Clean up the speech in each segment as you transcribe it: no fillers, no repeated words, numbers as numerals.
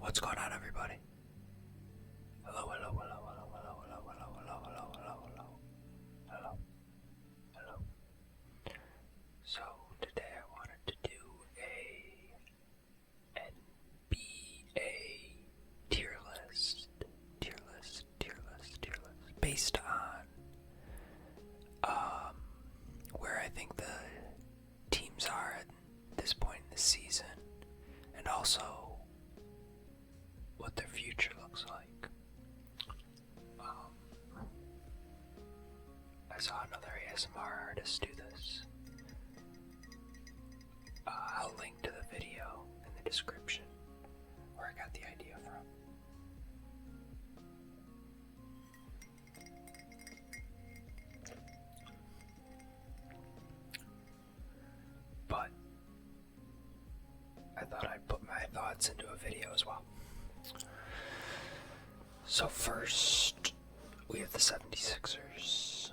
What's going on, everybody? Hello, hello, hello, hello, hello, hello, hello, hello, hello, hello, hello, hello, hello. So today I wanted to do a NBA tier list, based on where I think the teams are at this point in the season, and also what their future looks like. I saw another ASMR artist do this. I'll link to the video in the description where I got the idea from. But I thought I'd put my thoughts into a video as well. So first, we have the 76ers.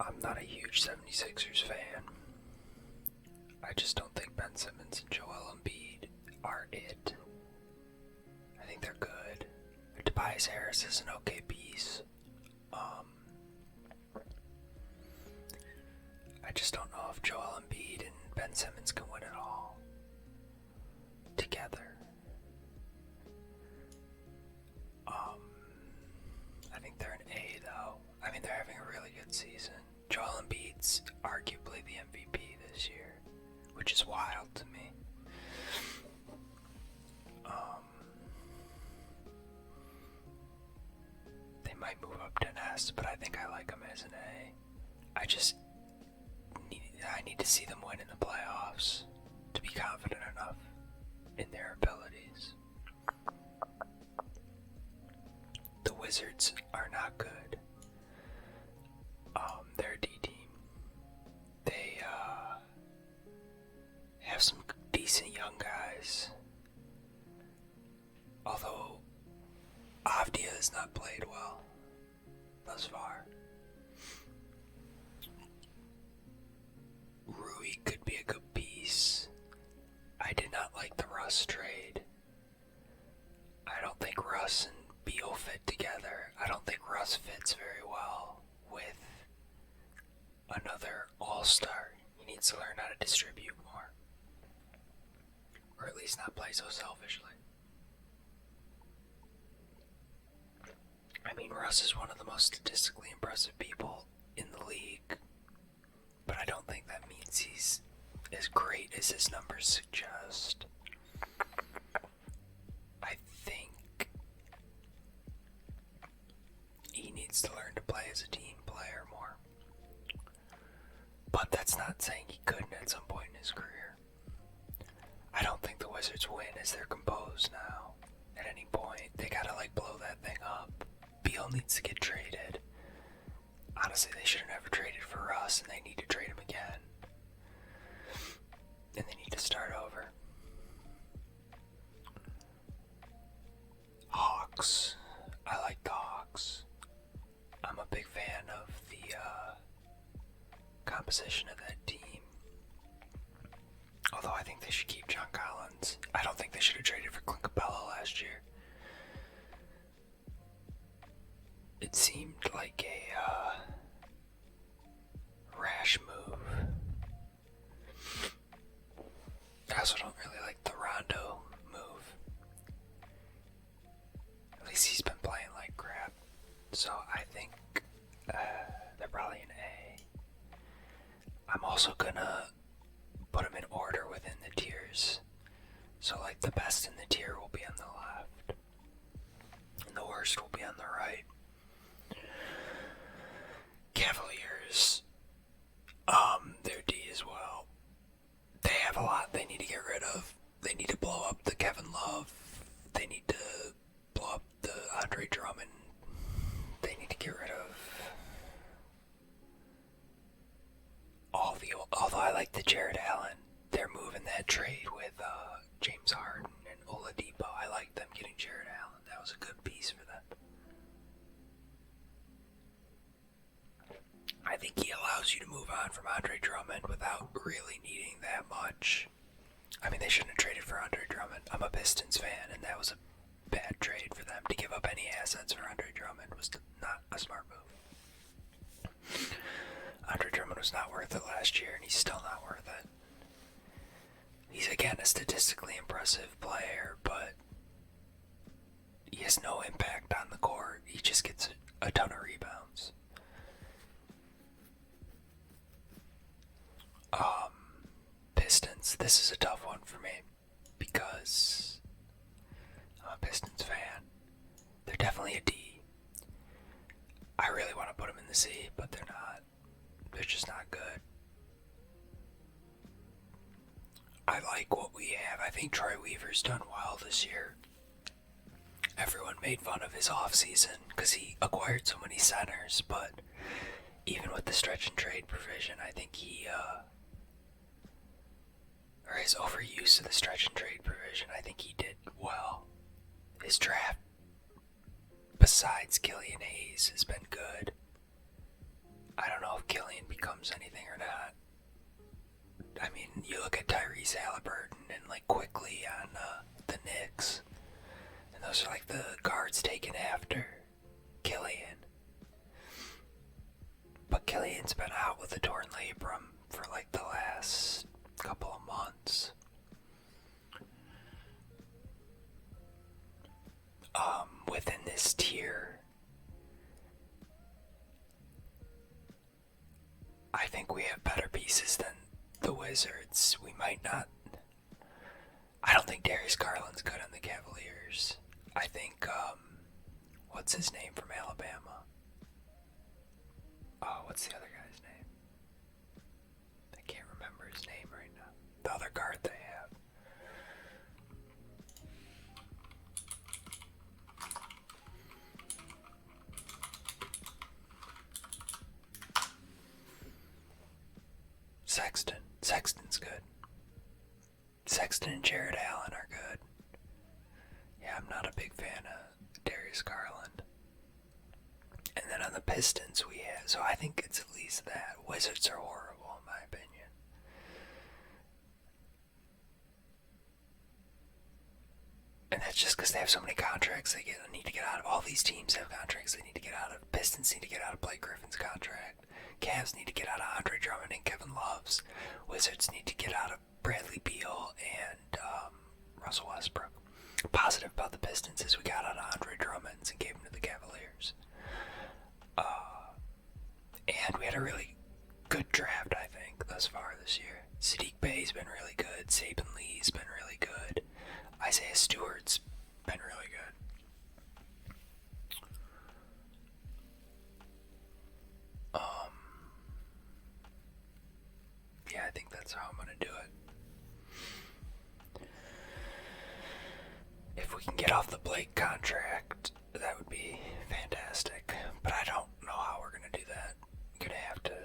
I'm not a huge 76ers fan. I just don't think Ben Simmons and Joel Embiid are it. I think they're good. Tobias Harris is an okay piece. I just don't know if Joel Embiid and Ben Simmons can win it all together. I think they're an A though. I mean, they're having a really good season. Joel Embiid's arguably the MVP this year, which is wild to me. They might move up to an S, but I think I like them as an A. I need to see them win in the playoffs to be confident enough in their abilities. The Wizards are not good. They're a D team. They have some decent young guys. Although Avdia has not played well thus far. Rui could be a good piece. I did not like the Russ trade. I don't think Russ and Beal fit together. I don't think Russ fits very well with another all-star. He needs to learn how to distribute more. Or at least not play so selfishly. I mean, Russ is one of the most statistically impressive people in the league, but I don't think that means he's as great as his numbers suggest. I think he needs to learn to play as a team player more. But that's not saying he couldn't at some point in his career. I don't think the Wizards win as they're composed now. At any point, they gotta blow that thing up. Beal needs to get traded. Honestly, they should have never traded for Russ, and they need to trade him again. And they need to start over. Hawks. I like the Hawks. I'm a big fan of the composition of that team. Although I think they should keep John Collins. I don't think they should have traded for Clint Capella last year. It seemed like a rash move. I also don't really like the Rondo move. At least he's been playing like crap. So I think they're probably an A. I'm also gonna put them in order within the tiers. So the best in the tier will be on the left. And the worst will be on the right. Cavaliers. They're D as well. They have a lot they need to get rid of. They need to blow up the Kevin Love. They need to blow up the Andre Drummond. They need to get rid of all the old, although I like the Jared Allen. They're moving that trade with James Harden and Oladipo. I like them getting Jared Allen. That was a good piece for them. I think he allows you to move on from Andre Drummond without really needing that much. I mean, they shouldn't have traded for Andre Drummond. I'm a Pistons fan, and that was a bad trade for them. To give up any assets for Andre Drummond was not a smart move. Andre Drummond was not worth it last year, and he's still not worth it. He's, again, a statistically impressive player, but he has no impact on the court. He just gets a ton of rebounds. Pistons. This is a tough one for me because I'm a Pistons fan. They're definitely a D. I really want to put them in the C, but they're not. They're just not good. I like what we have. I think Troy Weaver's done well this year. Everyone made fun of his offseason because he acquired so many centers, but even with the stretch and trade provision, I think or his overuse of the stretch and trade provision, I think he did well. His draft, besides Killian Hayes, has been good. I don't know if Killian becomes anything or not. I mean, you look at Tyrese Halliburton and like Quickly on the Knicks, and those are like the guards taken after Killian. But Killian's been out with a torn labrum for like the last couple of months. Within this tier, I think we have better pieces than the Wizards. We might not. I don't think Darius Garland's good on the Cavaliers. I think, what's his name from Alabama? Oh, what's the other guy's name? I can't remember his name right now. The other guard they have. Sexton. Sexton's good. Sexton and Jared Allen are good. Yeah, I'm not a big fan of Darius Garland. And then on the Pistons we have, so I think it's at least that. Wizards are horrible in my opinion. And that's just because they have so many contracts they need to get out of. All these teams have contracts they need to get out of. Pistons need to get out of Blake Griffin's contract. Cavs need to get out of Andre Drummond and Kevin Love's. Wizards need to get out of Bradley Beal and Russell Westbrook. Positive about the Pistons is we got out of Andre Drummond and gave him to the Cavaliers. And we had a really good draft, I think, thus far this year. Sadiq Bey's been really good. Saban Lee's been really good. Isaiah Stewart's been really good. Yeah, I think that's how I'm gonna do it. If we can get off the Blake contract, that would be fantastic. But I don't know how we're gonna do that. I'm gonna have to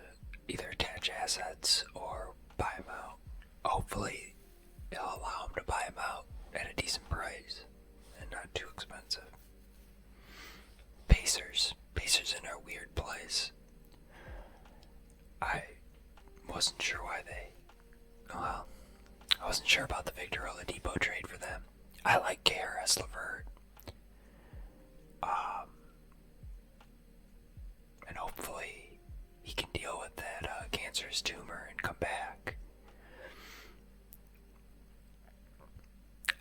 either attach assets or buy him out. Hopefully, it'll allow him to buy him out at a decent price and not too expensive. Pacers in a weird place. I wasn't sure why they. Well, I wasn't sure about the Victor Oladipo trade for them. I like KRS LeVert. And hopefully he can deal with that cancerous tumor and come back.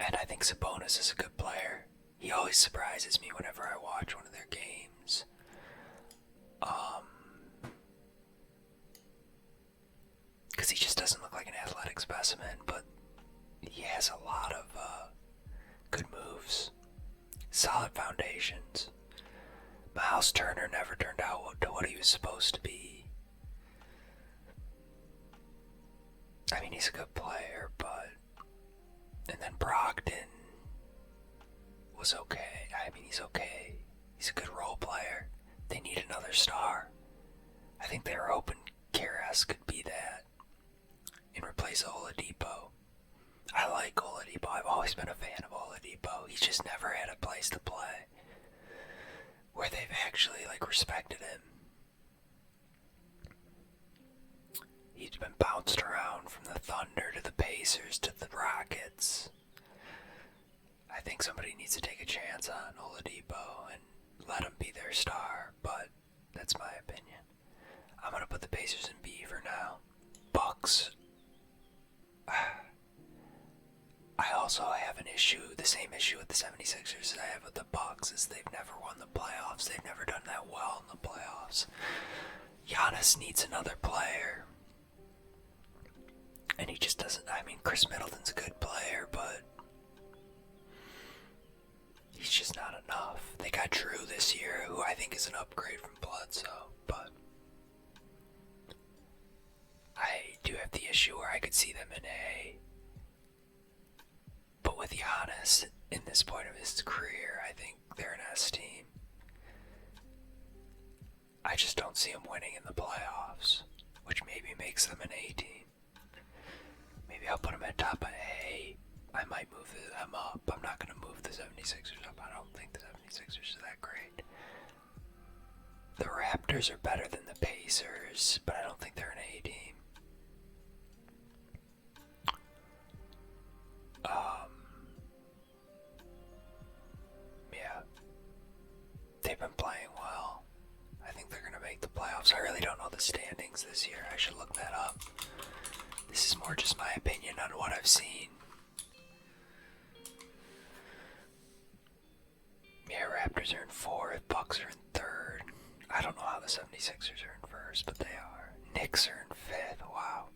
And I think Sabonis is a good player. He always surprises me whenever I watch one of their games. Because he just doesn't look like an athletic specimen, but he has a lot of good moves. Solid foundations. Miles Turner never turned out to what he was supposed to be. I mean, he's a good player, but... And then Brogdon was okay. I mean, he's okay. He's a good role player. They need another star. I think they were hoping Karras could be that in replace of Oladipo. I like Oladipo. I've always been a fan of Oladipo. He's just never had a place to play where they've actually respected him. He's been bounced around from the Thunder to the Pacers Pacers to the Rockets. I think somebody needs to take a chance on Oladipo and let him be their star, but that's my opinion. I'm going to put the Pacers in B for now. Bucks. I also have an issue, the same issue with the 76ers as I have with the Bucks, is they've never won the playoffs. They've never done that well in the playoffs. Giannis needs another player. And he just doesn't. I mean, Chris Middleton's a good player, but he's just not enough. They got Drew this year, who I think is an upgrade from Bledsoe, but I do have the issue where I could see them in A. But with Giannis, in this point of his career, I think they're an S team. I just don't see him winning in the playoffs, which maybe makes them an A team. Maybe I'll put them at top of A. I might move them up. I'm not going to move the 76ers up. I don't think the 76ers are that great. The Raptors are better than the Pacers, but I don't think they're an A team. Yeah. They've been playing well. I think they're going to make the playoffs. I really don't know the standings this year. I should look that up. This is more just my opinion on what I've seen. Yeah, Raptors are in 4th, Bucks are in 3rd. I don't know how the 76ers are in 1st, but they are. Knicks are in 5th, wow.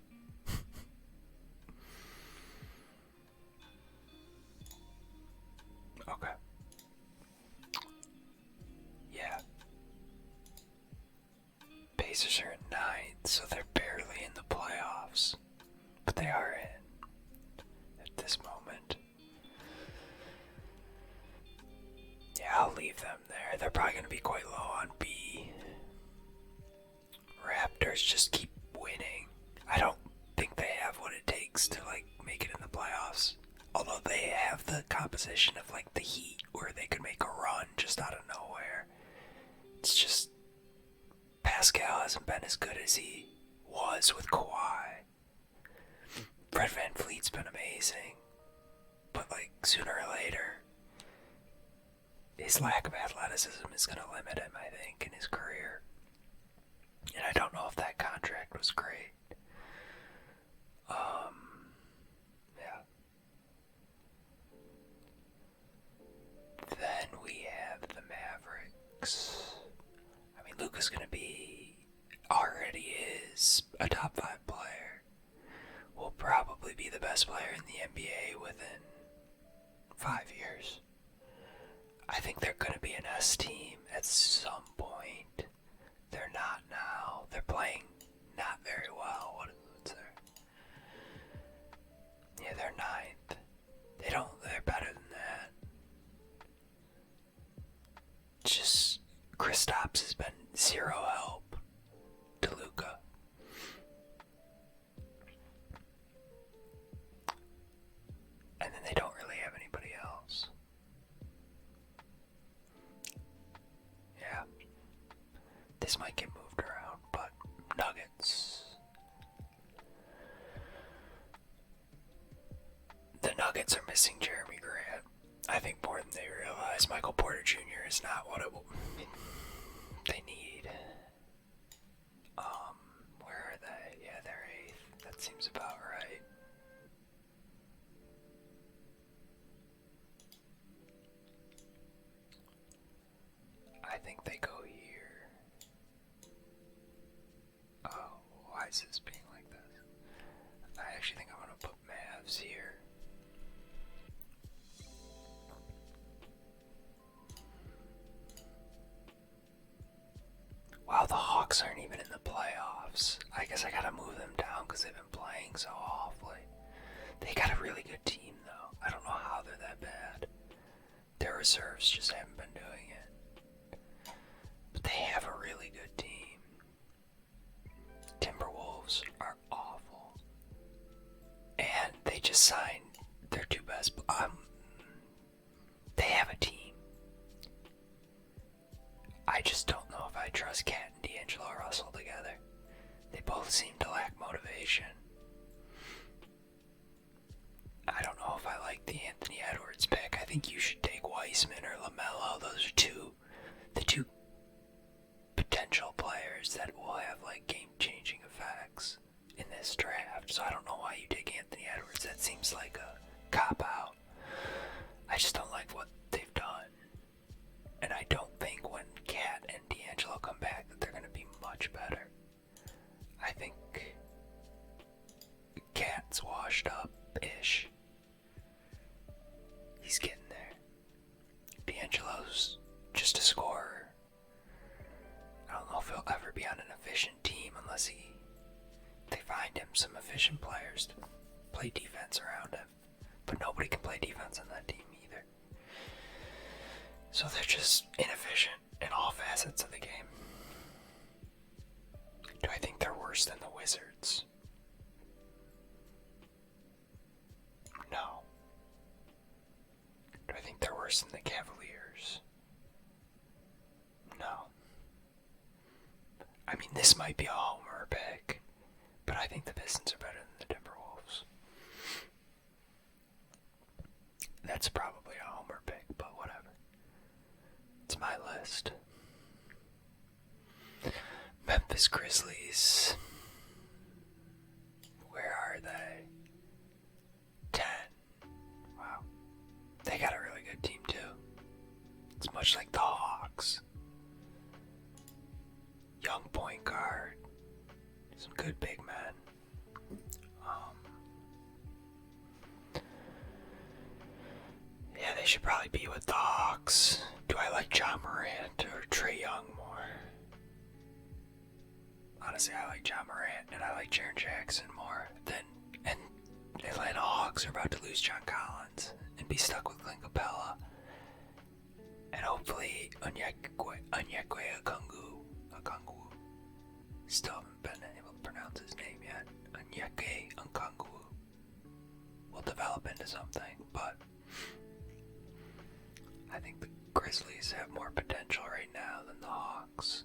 Okay. Yeah. Pacers are in 9th, so they're barely in the playoffs. But they are in at this moment. Yeah, I'll leave them there. They're probably going to be quite low on B. Raptors just keep winning. I don't think they have what it takes to make it in the playoffs. Although they have the composition of the Heat, where they could make a run just out of nowhere. It's just Pascal hasn't been as good as he was with Kawhi. Fred VanVleet's been amazing, but sooner or later, his lack of athleticism is going to limit him, I think, in his career. And I don't know if that contract was great. Yeah. Then we have the Mavericks. I mean, Luka's going to already is a top 5 player. Will probably be the best player in the NBA within 5 years. I think they're going to be an S team at some point. They're not now. They're playing not very well. What's there? Yeah, they're 9th. They're better than that. Just Kristaps has been zero help to Luka. And then they don't really have anybody else. Yeah. This might get moved around, but Nuggets. The Nuggets are missing Jeremy Grant. I think more than they realize. Michael Porter Jr. is not what they need. Where are they? Yeah, they're 8th. That seems about right. I think they go here. Oh, why is this being like this? I actually think I'm going to put Mavs here. Wow, the Hawks aren't even in the playoffs. I guess I gotta move them down because they've been playing so awfully. They got a really good team, though. I don't know how they're that bad. Their reserves just haven't been doing it. But they have a really good team. Timberwolves are awful. And they just signed their 2 best. They have a team. I just don't know if I trust Cat and D'Angelo Russell together. They both seem to lack motivation. like the Anthony Edwards pick. I think you should take Weissman or LaMelo. Those are the two potential players that will have like game-changing effects in this draft. So I don't know why you take Anthony Edwards. That seems like a cop-out. I just don't like what they've done. And I don't think when Cat and D'Angelo come back that they're going to be much better. I think Cat's washed up-ish. He's getting there. D'Angelo's just a scorer. I don't know if he'll ever be on an efficient team unless they find him some efficient players to play defense around him. But nobody can play defense on that team either. So they're just inefficient in all facets of the game. Do I think they're worse than the Wizards? No. Do I think they're worse than the Cavaliers? No. I mean, this might be a homer pick, but I think the Pistons are better than the Timberwolves. That's probably a homer pick, but whatever. It's my list. Memphis Grizzlies. Where are they? 10. Wow. They got a really good team too. It's much like the Hawks. Young point guard. Some good big men. Yeah, they should probably be with the Hawks. Do I like John Morant or Trae Young more? Honestly, I like John Morant and I like Jaren Jackson more than. And Atlanta Hawks are about to lose John Collins and be stuck with Clint Capella. And hopefully Onyekwe Okongwu. Still haven't been able to pronounce his name yet. Onyekwe Okongwu will develop into something, but I think the Grizzlies have more potential right now than the Hawks.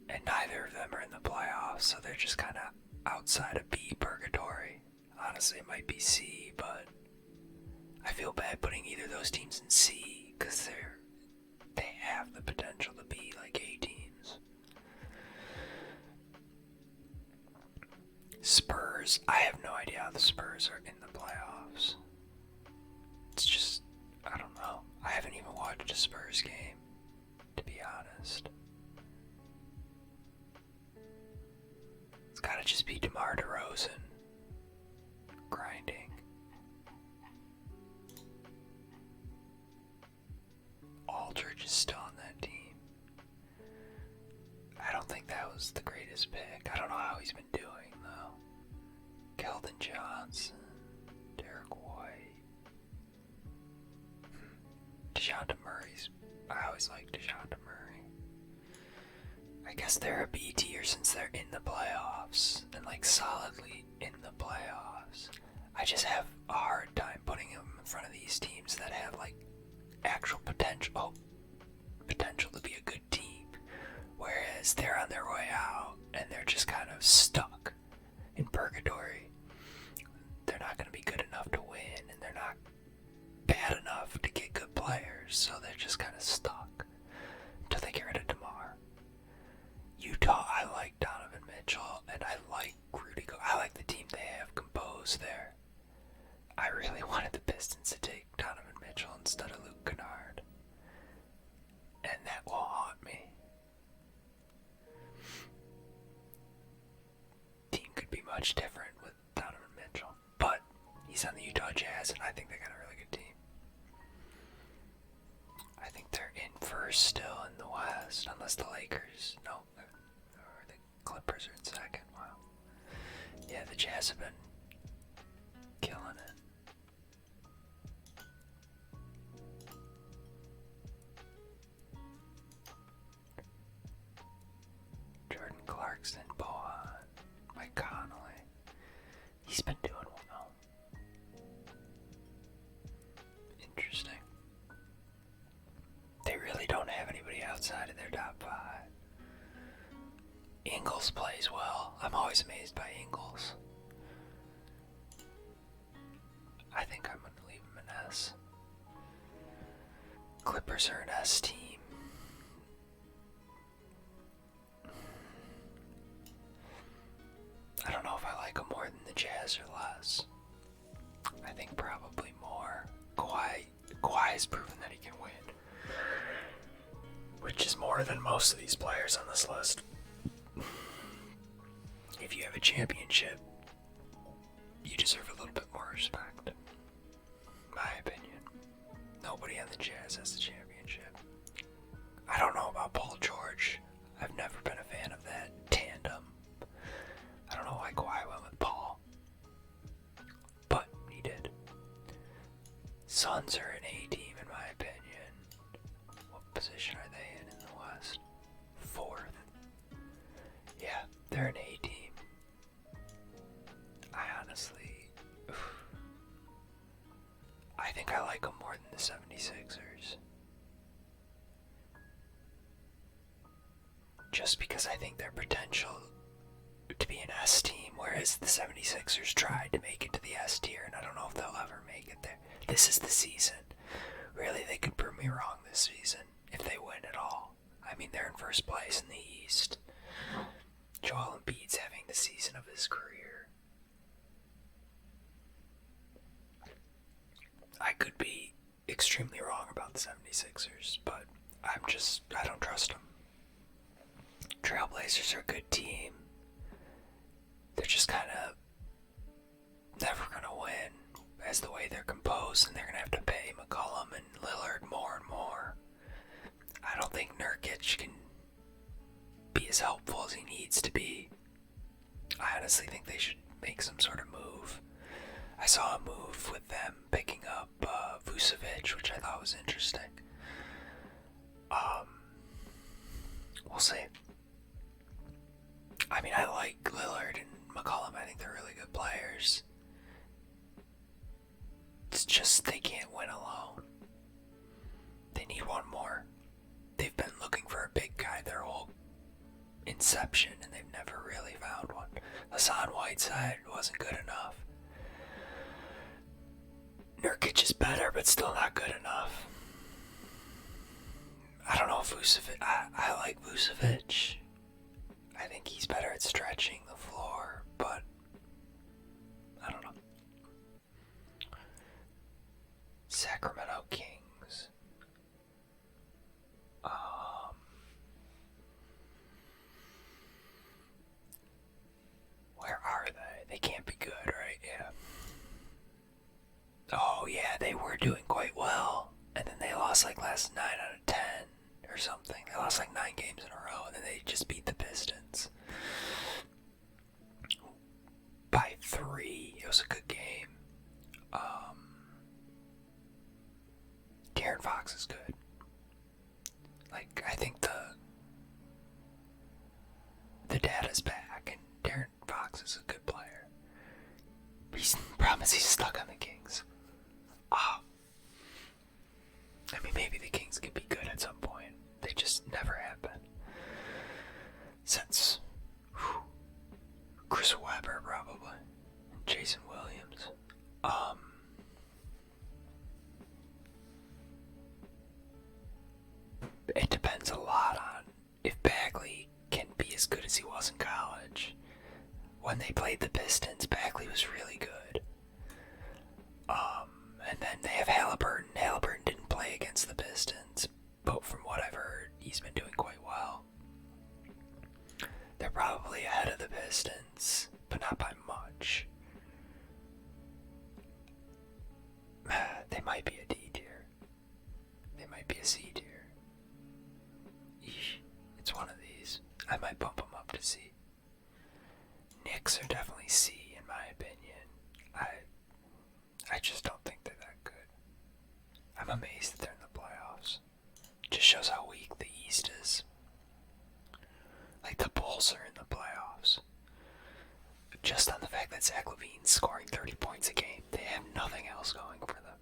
And neither of them are in the playoffs, so they're just kind of outside of B purgatory. Honestly, it might be C, but I feel bad putting either of those teams in C because they have the potential to be like A teams. Spurs, I have no idea how the Spurs are in the playoffs. It's just, I don't know. I haven't even watched a Spurs game, to be honest. It's gotta just be DeMar DeRozan grinding. Aldridge is still on that team. I don't think that was the greatest pick. I don't know how he's been doing, though. Keldon Johnson, Derek White, DeJounte Murray's. I always liked DeJounte Murray. I guess they're a B tier since they're in the playoffs, and like solidly in the playoffs. I just have a hard time putting them in front of these teams that have like actual potential to be a good team, whereas they're on their way out and they're just kind of stuck in purgatory. They're not going to be good enough to win, and they're not bad enough to get good players, so they're just kind of stuck until they get rid of DeMar. Utah, I like Donovan Mitchell, and I like Rudy Gobert. I like the team they have composed there. I really wanted the Pistons to take Donovan Mitchell instead of Luke Kennard, and that will haunt me. Team could be much different with Donovan Mitchell, but he's on the Utah Jazz, and I think they got a really good team. I think they're in first still in the West, unless the Lakers, no, or the Clippers are in second. Wow. Yeah, the Jazz have been killing it. Jordan Clarkson, Bohan, Mike Conley. He's been doing well. Interesting. They really don't have anybody outside of their top five. Ingles plays well. I'm always amazed by Ingles. I think I'm going to Clippers are an S team. I don't know if I like them more than the Jazz or less. I think probably more. Kawhi has proven that he can win, which is more than most of these players on this list. If you have a championship, you deserve a little bit more respect. My opinion. Nobody on the Jazz has the championship. I don't know about Paul George. I've never been a fan of that tandem. I don't know why Kawhi went with Paul, but he did. Suns are an A team in my opinion. What position are they in the West? 4th. Yeah, they're an A team. I think I like them more than the 76ers. Just because I think their potential to be an S team, whereas the 76ers tried to make it to the S tier, and I don't know if they'll ever make it there. This is the season. Really, they could prove me wrong this season if they win at all. I mean, they're in first place in the East. Joel Embiid's having the season of his career. I could be extremely wrong about the 76ers, but I don't trust them. Trailblazers are a good team. They're just kind of never going to win as the way they're composed, and they're going to have to pay McCollum and Lillard more and more. I don't think Nurkic can be as helpful as he needs to be. I honestly think they should make some sort of move. I saw a move with them picking up Vucevic, which I thought was interesting. We'll see. I mean, I like Lillard and McCollum. I think they're really good players. It's just they can't win alone. They need one more. They've been looking for a big guy their whole inception, and they've never really found one. Hassan Whiteside wasn't good enough. Nurkic is better, but still not good enough. I don't know if Vucevic... I like Vucevic. I think he's better at stretching the floor, but I don't know. Sacramento Kings. Where are they? They can't be good, right? Yeah. Oh yeah, they were doing quite well, and then they lost like last 9 out of 10 or something. They lost like 9 games in a row, and then they just beat the Pistons by 3. It was a good game. De'Aaron Fox is good. Like, I think the data's back, and De'Aaron Fox is a good player. Promise he's stuck on the Kings. I mean, maybe the Kings could be good at some point. They just never have been. Since Chris Webber, probably. Jason Williams. It depends a lot on if Bagley can be as good as he was in college. When they played the Pistons, Bagley was really good. And then they have Halliburton. Halliburton didn't play against the Pistons, but from what I've heard, he's been doing quite well. They're probably ahead of the Pistons, but not by much. They might be a D tier. They might be a C tier. Eesh, it's one of these. I might bump them up to C. Knicks are definitely C in my opinion. I just don't think they're that good. I'm amazed that they're in the playoffs. Just shows how weak the East is. Like, the Bulls are in the playoffs. Just on the fact that Zach LaVine's scoring 30 points a game. They have nothing else going for them.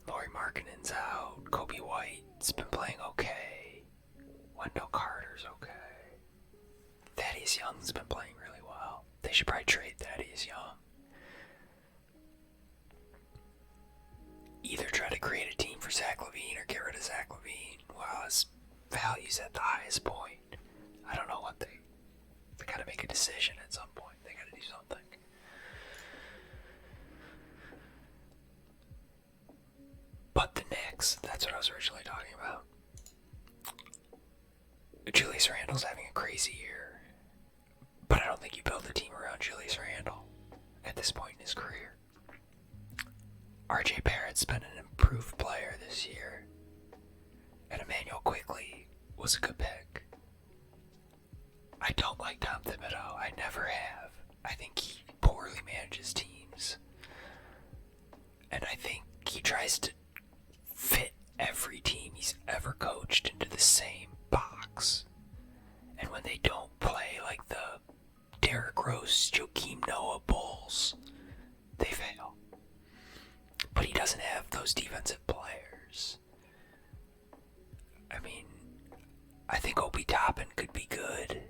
Lauri Markkanen's out. Kobe White's been playing okay. Wendell Carter's okay. Thaddeus Young's been playing really well. They should probably trade Thaddeus Young. Zach LaVine or get rid of Zach LaVine while his value's at the highest point. I don't know what they gotta make a decision at some point. They gotta do something. But the Knicks, that's what I was originally talking about. Julius Randle's having a crazy year. But I don't think you build a team around Julius Randle at this point in his career. RJ Barrett's been an improved player this year. And Emmanuel Quickley was a good pick. I don't like Tom Thibodeau. I never have. I think he poorly manages teams. And I think he tries to fit every team he's ever coached into the same box. And when they don't play like the Derrick Rose, Joakim Noah Bulls, they fail. But he doesn't have those defensive players. I mean, I think Obi Toppin could be good.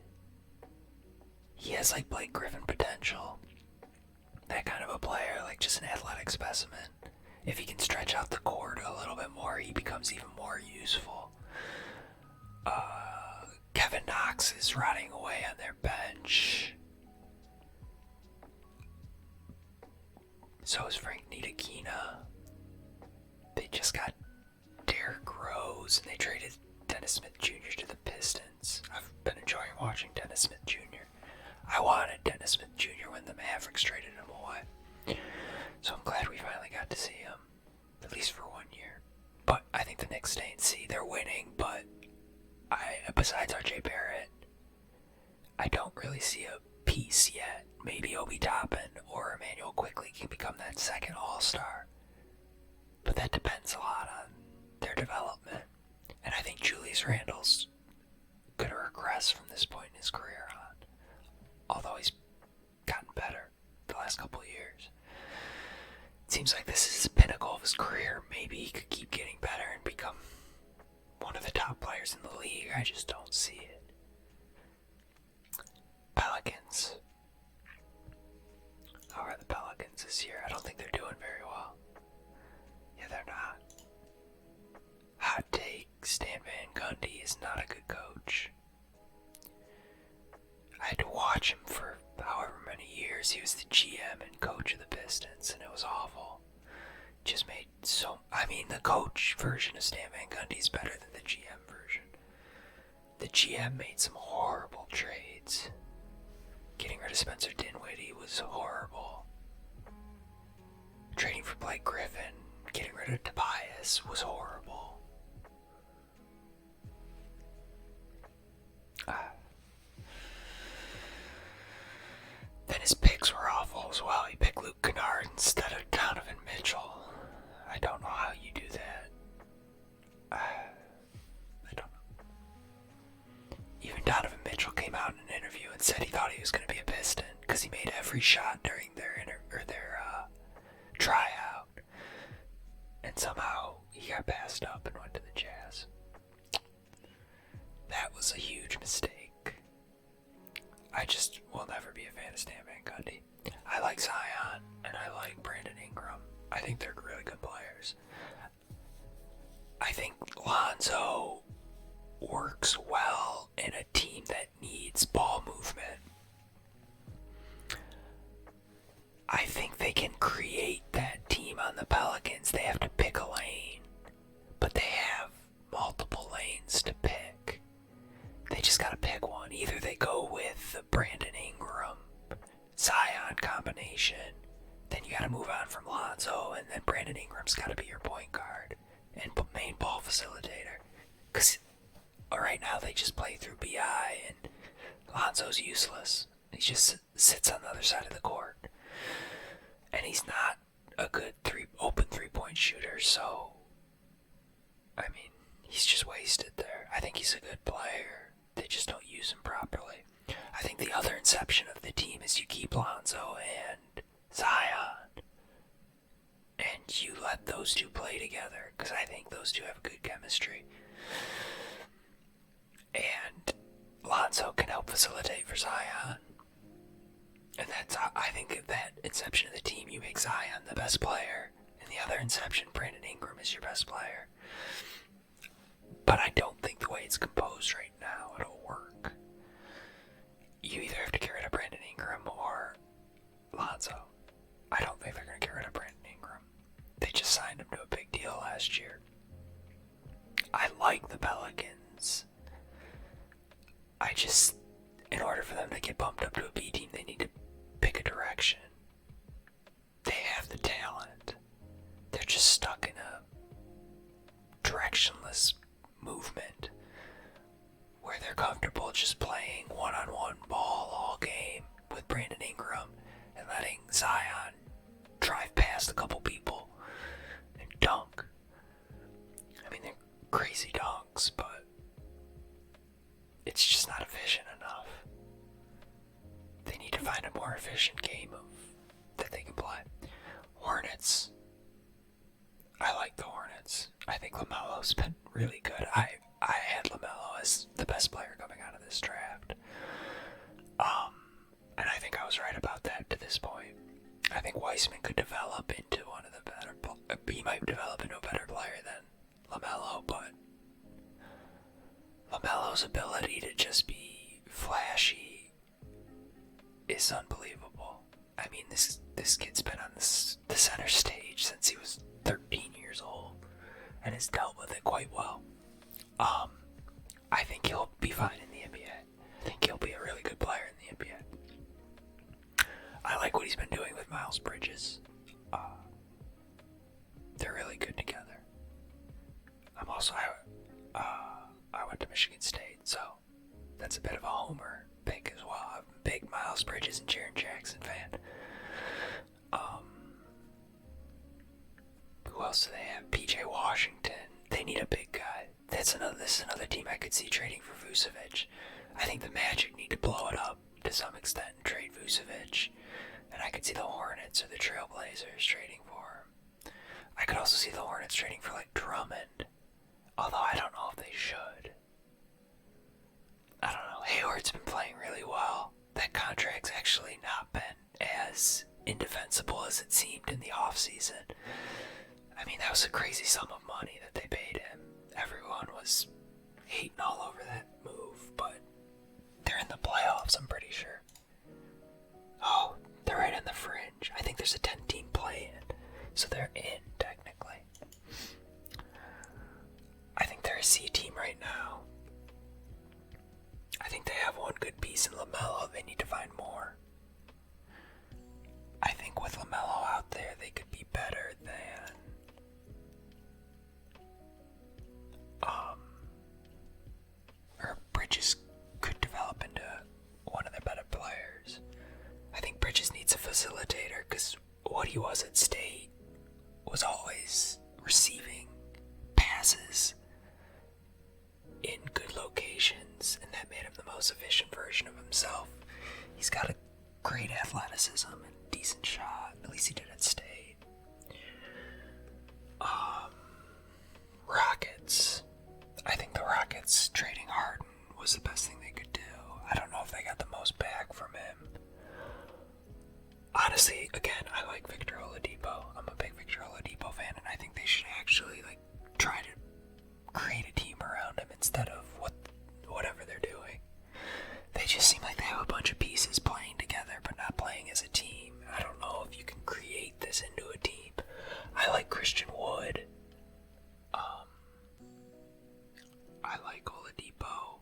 He has like Blake Griffin potential. That kind of a player, like just an athletic specimen. If he can stretch out the court a little bit more, he becomes even more useful. Kevin Knox is rotting away on their bench. So is Frank Ntilikina. They just got Derrick Rose, and they traded Dennis Smith Jr. to the Pistons. I've been enjoying watching Dennis Smith Jr. I wanted Dennis Smith Jr. when the Mavericks traded him away. So I'm glad we finally got to see him, at least for 1 year. But I think the Knicks stay in C. They're winning, but besides RJ Barrett, I don't really see a piece yet. Maybe Obi Toppin or Emmanuel Quickley can become that second all-star. But that depends a lot on their development. And I think Julius Randle's going to regress from this point in his career on. Although he's gotten better the last couple of years. It seems like this is the pinnacle of his career. Maybe he could keep getting better and become one of the top players in the league. I just don't see it. Pelicans. How are the Pelicans this year? I don't think they're doing very well. Yeah, they're not. Hot take, Stan Van Gundy is not a good coach. I had to watch him for however many years. He was the GM and coach of the Pistons, and it was awful. Just made the coach version of Stan Van Gundy is better than the GM version. The GM made some horrible trades. Getting rid of Spencer Dinwiddie was horrible. Trading for Blake Griffin, getting rid of Tobias was horrible. Then his picks were awful as well. He picked Luke Kennard instead of Donovan Mitchell. I don't know how you do that. I don't know. Even Donovan Mitchell came out in an interview and said he thought he was going to be a Piston because he made every shot during their tryout. And somehow he got passed up and went to the Jazz. That was a huge mistake. I just will never be a fan of Stan Van Gundy. I like Zion and I like Brandon Ingram. I think they're really good players. I think Lonzo works well in a team that needs ball movement. I think they can create that team on the Pelicans. They have to pick a lane, but they have multiple lanes to pick. They just gotta pick one. Either they go with the Brandon Ingram Zion combination, then you gotta move on from Lonzo, and then Brandon Ingram's gotta be your point guard and main ball facilitator. Because right now they just play through BI, and Lonzo's useless. He just sits on the other side of the court. And he's not a good open three-point shooter, so I mean, he's just wasted there. I think he's a good player. They just don't use him properly. I think the other inception of the team is you keep Lonzo and Zion, and you let those two play together, because I think those two have good chemistry. And Lonzo can help facilitate for Zion. And that's how, I think that inception of the team, you make Zion the best player, and the other inception, Brandon Ingram is your best player. But I don't think the way it's composed right now it'll work. You either have to get rid of Brandon Ingram or Lonzo. I don't think they're going to get rid of Brandon Ingram. They just signed him to a big deal last year. I like the Pelicans. I just, in order for them to get bumped up to a B team, they need to pick a direction. They have the talent. They're just stuck in a directionless movement where they're comfortable just playing one-on-one ball all game with Brandon Ingram and letting Zion drive past a couple people and dunk. I mean, they're crazy dunks, but it's just not efficient enough. They need to find a more efficient game that they can play. Hornets. I like the Hornets. I think LaMelo's been really good. I had LaMelo as the best player coming out of this draft. And I think I was right about that to this point. I think Weissman could develop into one of the better. He might develop into a better player than LaMelo, but LaMelo's ability to just be flashy is unbelievable. I mean, this kid's been on the center stage since he was 13 years old and has dealt with it quite well. I think he'll be fine in the NBA. I think he'll be a really good player in the NBA. I like what he's been doing with Miles Bridges. They're really good together. I went to Michigan State, so that's a bit of a homer pick as well. I'm a big Miles Bridges and Jaren Jackson fan. Who else do they have? PJ Washington. They need a big guy. This is another team I could see trading for Vucevic. I think the Magic need to blow it up to some extent and trade Vucevic. And I could see the Hornets or the Trailblazers trading for him. I could also see the Hornets trading for like Drummond. Although I don't know if they should. I don't know. Hayward's been playing really well. That contract's actually not been as indefensible as it seemed in the offseason. I mean, that was a crazy sum of money that they paid him. Everyone was hating all over that move, but they're in the playoffs, I'm pretty sure. Oh, they're right on the fringe. I think there's a 10-team play-in, so they're in, technically. I think they're a C team right now. I think they have one good piece in LaMelo. They need to find more. I think with LaMelo out there, they could be better than or Bridges could develop into one of their better players. I think Bridges needs a facilitator because what he was at State was always receiving passes in good locations, and that made him the most efficient version of himself. He's got a great athleticism and decent shot. At least he did at State. Rockets. I think the Rockets trading Harden was the best thing they could do. I don't know if they got the most back from him. Honestly, again, I like Victor Oladipo. I'm a big Victor Oladipo fan, and I think they should actually try to create a team around him instead of whatever they're doing. They just seem like they have a bunch of pieces playing together but not playing as a team. I don't know if you can create this into a team. I like Christian Wood. I like Oladipo.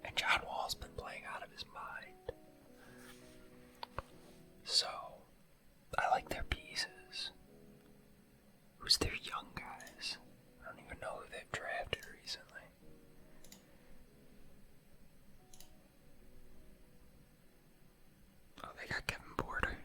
And John Wall's been playing out of his mind. So, I like their pieces. Who's their young guys? I don't even know who they've drafted recently. Oh, they got Kevin Porter.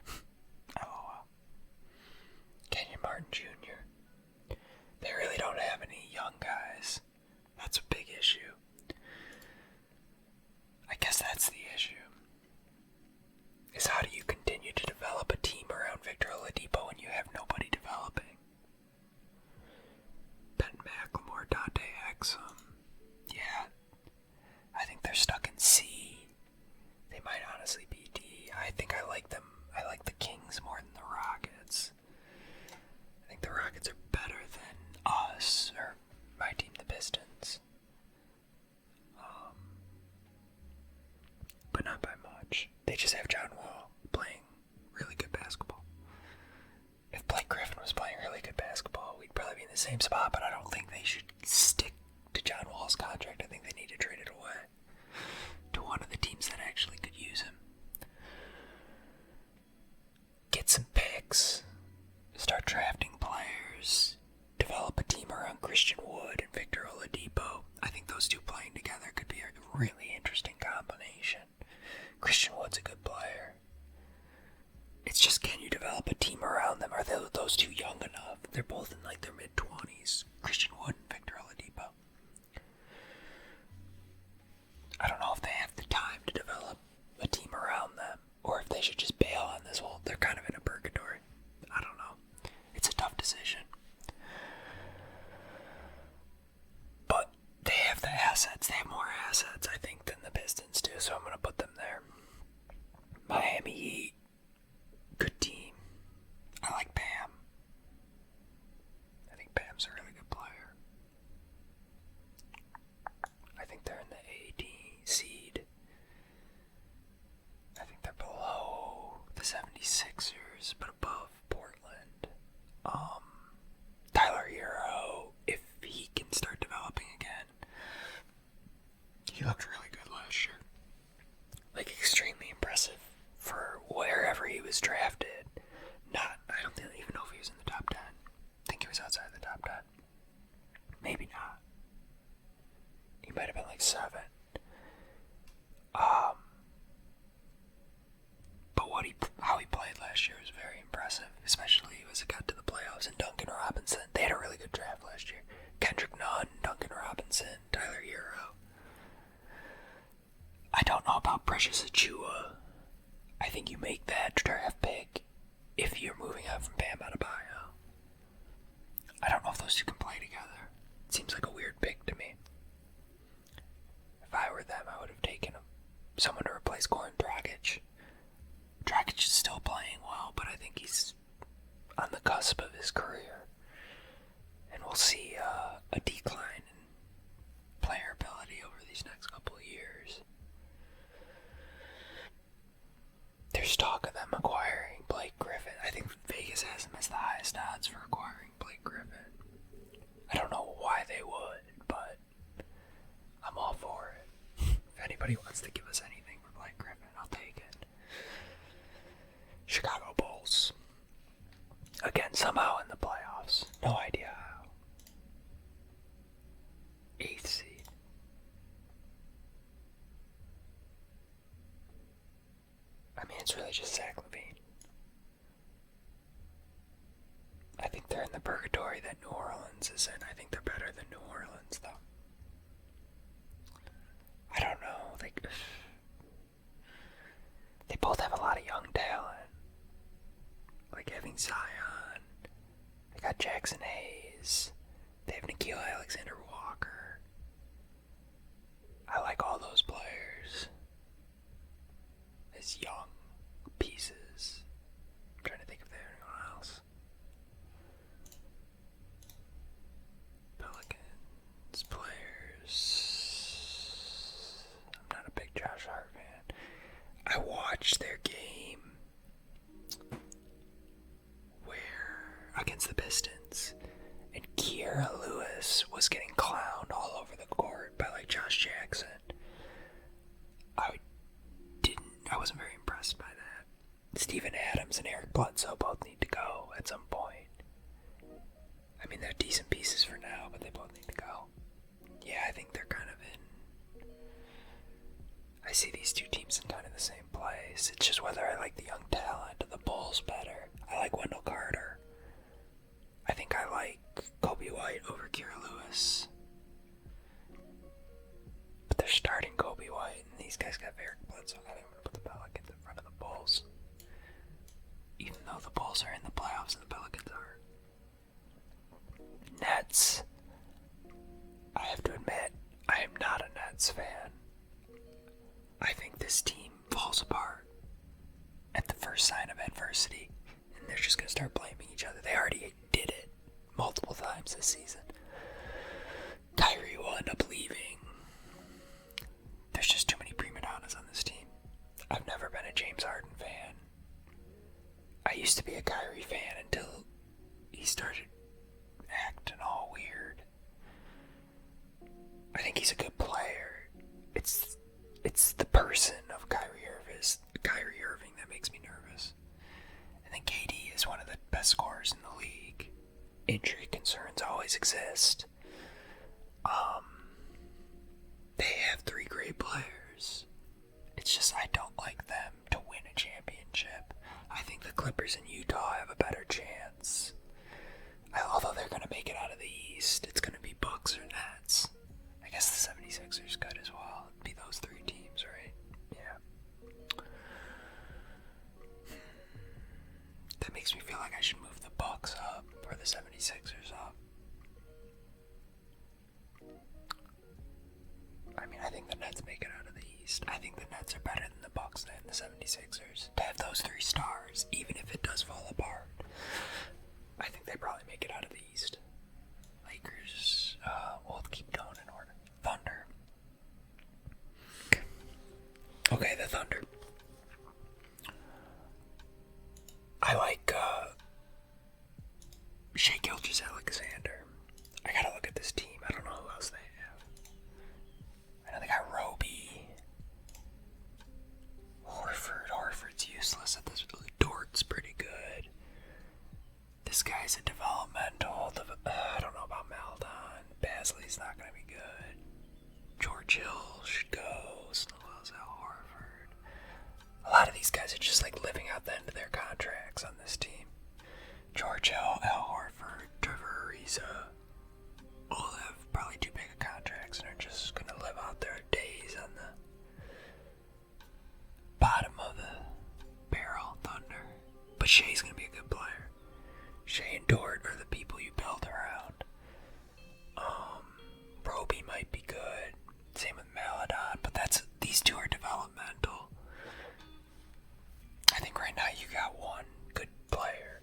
start drafting players, develop a team around Christian Wood and Victor Oladipo. I think those two playing together could be a really interesting combination. Christian Wood's a good player. It's just, can you develop a team around them? Are those two young enough? They're both in like their mid-20s. Christian Wood and Victor Oladipo. I don't know if they have the time to develop a team around them, or if they should just bail on this whole, they're kind of in a purgatory. I don't know. It's a tough decision. But they have the assets. They have more assets, I think, than the Pistons do, so I'm going to put them there. Miami Heat. Good team. I like Bam. I think Bam's a really good player. I think they're in the 80 seed. I think they're below the 76ers, but above Portland. Tyler Hero, if he can start developing again. He looked really good last year. Like, extremely impressive for wherever he was drafted. I don't even know if he was in the top 10. I think he was outside the top 10. Maybe not. He might have been like 7. But how he played last year was very impressive, especially as it got to the playoffs. And Duncan Robinson, they had a really good draft last year. Kendrick Nunn, Duncan Robinson, Tyler Hero. I don't know about Precious Achiuwa. I think you make that draft pick if you're moving out from Bam Adebayo. I don't know if those two can play together. It seems like a weird pick to me. If I were them, I would have taken someone to replace Goran Dragic. Dragic is still playing well, but I think he's on the cusp of his career. And we'll see a decline in player ability over these next couple of years. There's talk of them acquiring Blake Griffin. I think Vegas has him as the highest odds for acquiring Blake Griffin. I don't know why they would, but I'm all for it. If anybody wants to give us anything for Blake Griffin, I'll take it. Chicago Bulls. Again, somehow in the playoffs. No idea how. 8th seed. I mean, it's really just Zach LaVine. I think they're in the purgatory that New Orleans is in. I think they're better than New Orleans, though. I don't know. They both have a lot of young talent. Like having Zion. They got Jackson Hayes. They have Nickeil Alexander-Walker. I like all those players as young pieces. I'm trying to think if there's anyone else. Pelicans players. I'm not a big Josh Hart fan. I watched their game against the Pistons, and Kira Lewis was getting clowned all over the court by like Josh Jackson. I wasn't very impressed by that. Steven Adams and Eric Bledsoe both need to go at some point. I mean, they're decent pieces for now, but they both need to go. Yeah, I think they're kind of in... I see these two teams in kind of the same place. It's just whether I like the young talent of the Bulls better. I like Wendell Carter. I think I like Kobe White over Kira Lewis. But they're starting Kobe White, and these guys got Eric Bledsoe. I think I'm going to put the Pelicans in front of the Bulls. Even though the Bulls are in the playoffs and the Pelicans are. Nets. I have to admit, I am not a Nets fan. I think this team falls apart at the first sign of adversity, and they're just going to start blaming each other. They already did it multiple times this season. Kyrie will end up leaving. There's just too many prima donnas on this team. I've never been a James Harden fan. I used to be a Kyrie fan until he started acting all weird. I think he's a good player. It's the person of Kyrie Irving that makes me nervous. And then KD is one of the best scorers in the league. exist. They have 3 great players. It's just I don't like them to win a championship. I think the Clippers in Utah have a better chance. Although they're going to make it out of the East, it's going to be Bucks or Nets. I guess the 76ers could as well. It'd be those 3 teams, right? Yeah. That makes me feel like I should move the Bucks up or the 76ers up. I mean, I think the Nets make it out of the East. I think the Nets are better than the Bucks and the 76ers. To have those 3 stars, even if it does fall apart, I think they probably make it out of the East. Lakers, we'll keep going in order. Thunder. Okay, the Thunder. I like Shai Gilgeous-Alexander. I gotta look at this team. I don't know who else they have. I know they got Roby. Horford's useless at this. Dort's pretty good. This guy's a developmental. I don't know about Maldon. Basley's not gonna be good. George Hill should go. Snowell's Al Horford. A lot of these guys are just like living out the end of their contracts on this team. George Hill, Al Horford, Trevor Ariza, all have probably too big of contracts and are just gonna live out their days on the bottom of the barrel. Thunder. But Shai's gonna be a good player. Shai and Dort are the people you build around. Roby might be good. Same with Maladon, but these 2 are developmental. I think right now you got one good player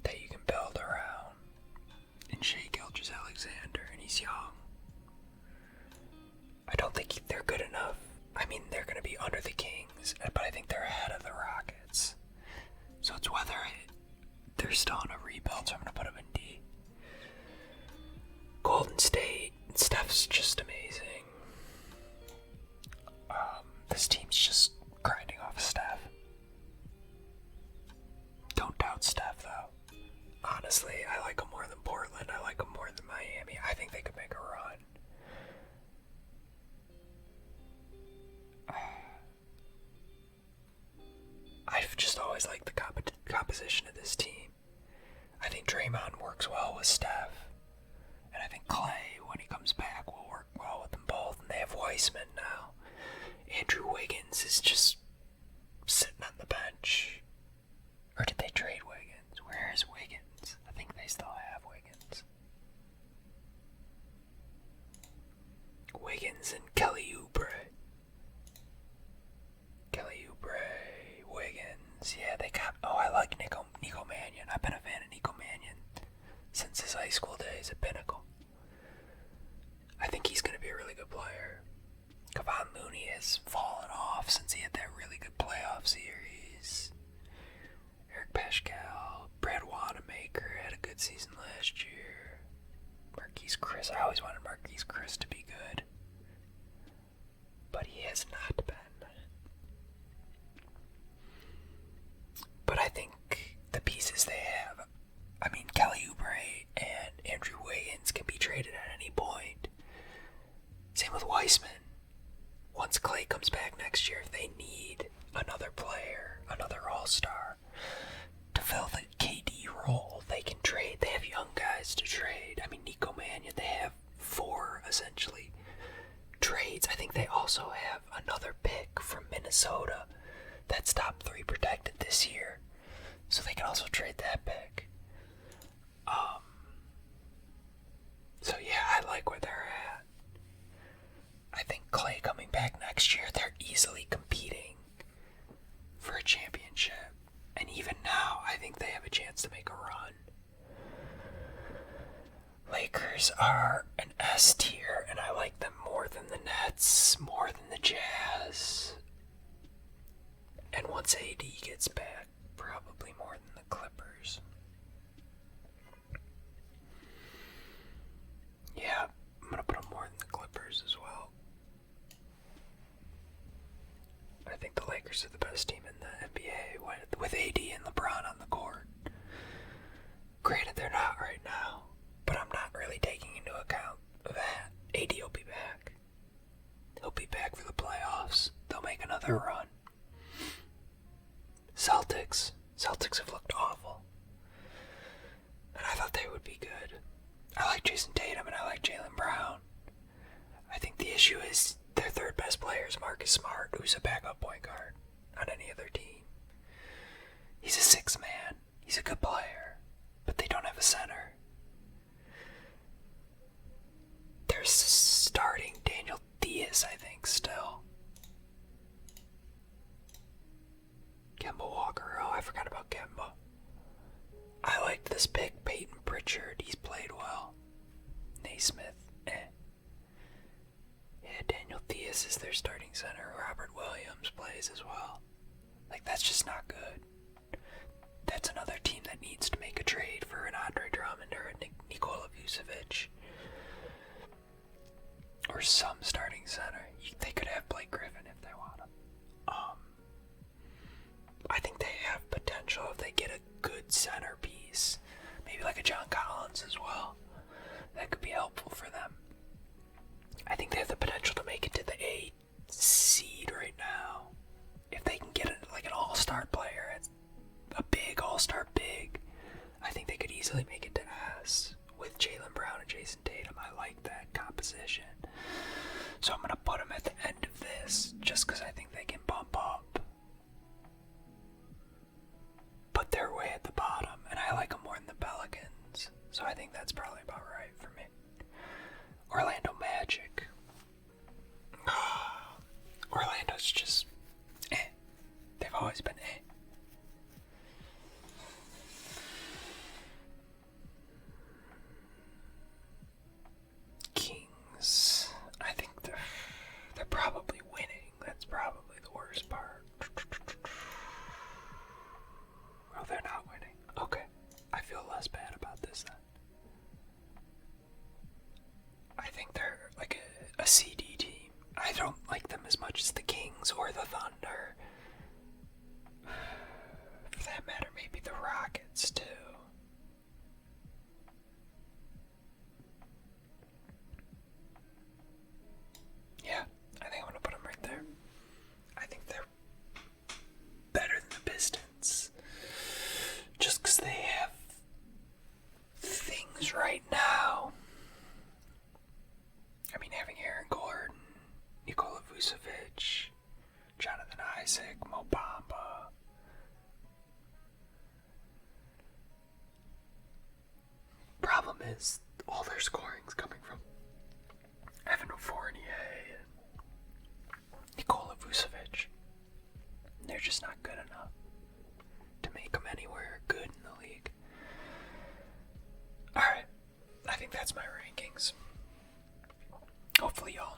that you can build around in Shai Gilgeous-Alexander, and he's young. I don't think they're good enough. I mean, they're going to be under the Kings, but I think they're ahead of the Rockets. So it's whether they're still in a rebuild, so I'm going to put them in D. Golden State, Steph's just amazing. This team's just grinding off of Steph. Don't doubt Steph, though. Honestly, I like them more than Portland. I like them more than Miami. I think they could make a run. I've just always liked the composition of this team. I think Draymond works well with Steph. And I think Clay, when he comes back, will work well with them both. And they have Weissman now. Andrew Wiggins is just sitting on the bench. Or did they trade Wiggins? Where is Wiggins? I think they still have Wiggins. Wiggins and Kelly Oubre. Wiggins. Yeah, they got... Oh, I like Nico Mannion. I've been a fan of Nico Mannion since his high school days at Pinnacle. I think he's going to be a really good player. Kevon Looney has fallen off since he had that really good playoff series. Eric Paschal, Brad Wanamaker had a good season last year. Marquise Chris. I always wanted Marquise Chris to be good. But he has not been. But I think the pieces they have, I mean, Kelly Oubre and Andrew Wiggins can be traded at any point. Same with Weissman. Once Clay comes back next year, if they need another player, another all-star, to fill the KD role, they can trade. They have young guys to trade. I mean, Nico Mannion, they have 4, essentially, trades. I think they also have another pick from Minnesota that's top 3 protected this year. So they can also trade that pick. So yeah, I like where they're at. I think Clay coming back next year, they're easily competing for a championship. And even now, I think they have a chance to make a run. Lakers are an S tier, and I like them more than the Nets, more than the Jazz. And once AD gets back, probably more than the Clippers. Yeah, I'm going to put them more than the Clippers as well. I think the Lakers are the best team in the NBA with AD and LeBron on the court. Granted, they're not right now. Celtics have looked awful. And I thought they would be good. I like Jason Tatum and I like Jaylen Brown. I think the issue is their third best player is Marcus Smart, who's a backup point guard on any other team. He's a six man. He's a good player, but they don't have a center. They're starting Daniel Diaz, I think, still. Kemba Walker. Oh, I forgot about Kemba. I liked this pick, Peyton Pritchard. He's played well. Naismith. Yeah, Daniel Diaz is their starting center. Robert Williams plays as well. Like, that's just not good. That's another team that needs to make a trade for an Andre Drummond or a Nikola Vucevic. Or some starting center. They could have Blake Griffin if they want him. I think they have potential if they get a good centerpiece. Maybe like a John Collins as well. That could be helpful for them. I think they have the potential to make it to the A seed right now. If they can get like an all-star player, a big all-star big, I think they could easily make it to S with Jaylen Brown and Jason Tatum. I like that composition. So I'm going to put them at the end of this just because I think they can bump up. But they're way at the bottom, and I like them more than the Pelicans. So I think that's probably about right for me. Orlando Magic. Orlando's just They've always been Kings. I think they're probably winning. That's probably the worst part. Oh, they're not winning. Okay. I feel less bad about this then. I think they're like a CD team. I don't like them as much as the Kings or the Thunder. For that matter, maybe the Rockets too. Yeah, I think I'm gonna put them right there. I think they're better than the Pistons. Just because they have things right now. I mean, having Aaron Gordon, Nikola Vucevic, Jonathan Isaac, Mo Bamba. Problem is, all their scoring's coming from Evan Fournier and Nikola Vucevic. They're just not good enough to make them anywhere good in the league. Alright, I think that's my rankings. Hopefully y'all